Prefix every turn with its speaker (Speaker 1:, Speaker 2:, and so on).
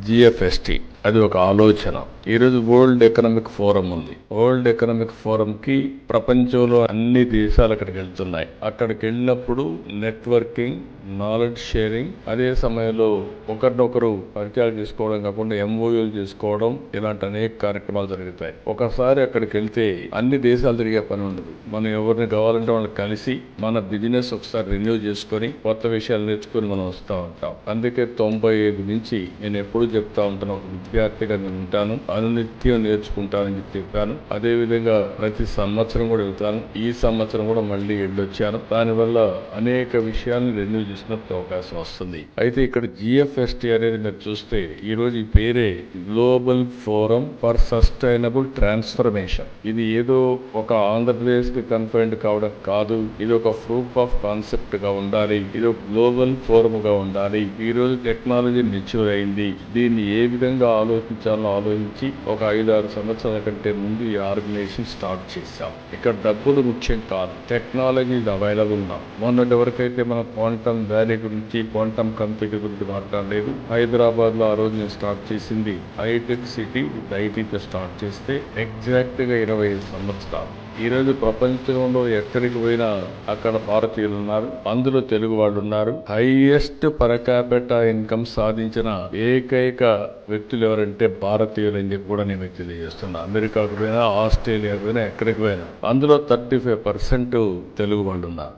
Speaker 1: జిఎఫ్ఎస్టి అది ఒక ఆలోచన. ఈరోజు వరల్డ్ ఎకనామిక్ ఫోరం ఉంది. వరల్డ్ ఎకనామిక్ ఫోరం కి ప్రపంచంలో అన్ని దేశాలు అక్కడికి వెళ్తున్నాయి. అక్కడికి వెళ్ళినప్పుడు నెట్వర్కింగ్, నాలెడ్జ్ షేరింగ్, అదే సమయంలో ఒకరినొకరు పరిచయాలు చేసుకోవడం కాకుండా ఎంఓయూలు చేసుకోవడం, ఇలాంటి అనేక కార్యక్రమాలు జరుగుతాయి. ఒకసారి అక్కడికి వెళ్తే అన్ని దేశాలు తిరిగే పని ఉండదు. మనం ఎవరిని కావాలంటే వాళ్ళని కలిసి మన బిజినెస్ ఒకసారి రిన్యూ చేసుకొని కొత్త విషయాలు నేర్చుకొని మనం వస్తూ ఉంటాం. అందుకే 95 నుంచి నేను ఎప్పుడు చెప్తా ఉంటాను, ఒక విద్యార్థిగా నేను ఉంటాను, అనునిత్యం నేర్చుకుంటానని చెప్పాను. అదే విధంగా ప్రతి సంవత్సరం కూడా వెళ్తాను. ఈ సంవత్సరం కూడా మళ్ళీ వెళ్ళొచ్చాను. దానివల్ల అనేక విషయాలను రెన్యూ చేసినప్పుడు అవకాశం వస్తుంది. అయితే ఇక్కడ జిఎఫ్ఎస్టి అనేది మీరు చూస్తే ఈ రోజు ఈ పేరే global forum for sustainable transformation. ఇది ఏదో ఒక ఆంధ్రప్రదేశ్ కి కన్ఫైన్డ్ కావడం కాదు. ఇది ఒక ప్రూఫ్ ఆఫ్ కాన్సెప్ట్ గా ఉండాలి. ఇది ఒక గ్లోబల్ ఫోరం గా ఉండాలి. ఈ రోజు టెక్నాలజీ మెచ్యూర్ అయింది. దీన్ని ఏ విధంగా ఆలోచించాలో ఆలోచించి ఒక 5-6 సంవత్సరాల కంటే ముందు ఈ ఆర్గనైజేషన్ స్టార్ట్ చేశాం. ఇక్కడ డబ్బులు ముఖ్యం కాదు, టెక్నాలజీ అవైలబుల్ ఉన్నాం. మొన్నటి వరకైతే మన క్వాంటమ్ వ్యాలీ గురించి, క్వాంటమ్ కంప్యూటర్ గురించి మాట్లాడలేదు. హైదరాబాద్ లో ఆ రోజు నేను స్టార్ట్ చేసింది హైటెక్ సిటీ విత్ ఐటీతో స్టార్ట్ చేస్తే ఎగ్జాక్ట్ గా 25 సంవత్సరాలు. ఈ రోజు ప్రపంచంలో ఎక్కడికి పోయినా అక్కడ భారతీయులు ఉన్నారు, అందులో తెలుగు వాళ్ళు ఉన్నారు. హైయెస్ట్ పర్ క్యాపిటా ఇన్కమ్ సాధించిన ఏకైక వ్యక్తులు ఎవరంటే భారతీయులు అని చెప్పి కూడా నేను తెలియజేస్తున్నా. అమెరికాకు పోయినా, ఆస్ట్రేలియాకు పోయినా, ఎక్కడికి పోయినా అందులో 35% తెలుగు వాళ్ళు ఉన్నారు.